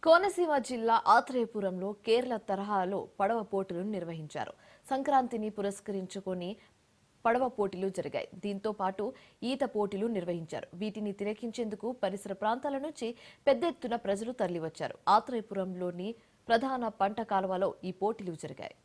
కోనసీమ జిల్లా ఆత్రేయపురంలో కేరళ తరహాలో పడవ పోటీలను నిర్వహించారు. సంక్రాంతిని పురస్కరించుకొని పడవ పోటీలు జరిగాయి. దీంతో పాటు ఈత పోటీలు నిర్వహించారు. వీటిని తిలకించేందుకు పరిసర ప్రాంతాల నుంచి పెద్ద ఎత్తున ప్రజలు తరలివచ్చారు. ఆత్రేయపురంలోని ప్రధాన పంట కాలువలో ఈ పోటీలు జరిగాయి.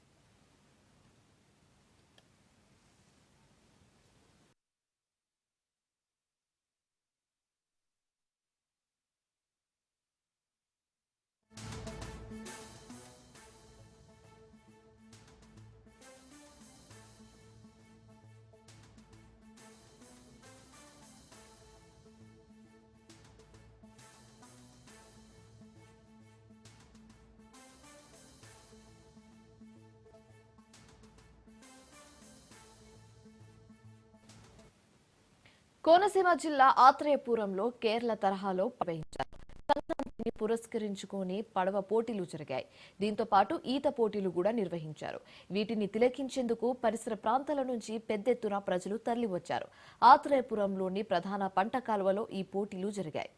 కోనసీమ జిల్లా ఆత్రేయపురంలో కేరళ తరహాలో నిర్వహించారు. సంక్రాంతిని పురస్కరించుకొని పడవ పోటీలు జరిగాయి. దీంతో పాటు ఈత పోటీలు కూడా నిర్వహించారు. వీటిని తిలకించేందుకు పరిసర ప్రాంతాల నుంచి పెద్ద ఎత్తున ప్రజలు తరలివచ్చారు. ఆత్రేయపురంలోని ప్రధాన పంట కాలువలో ఈ పోటీలు జరిగాయి.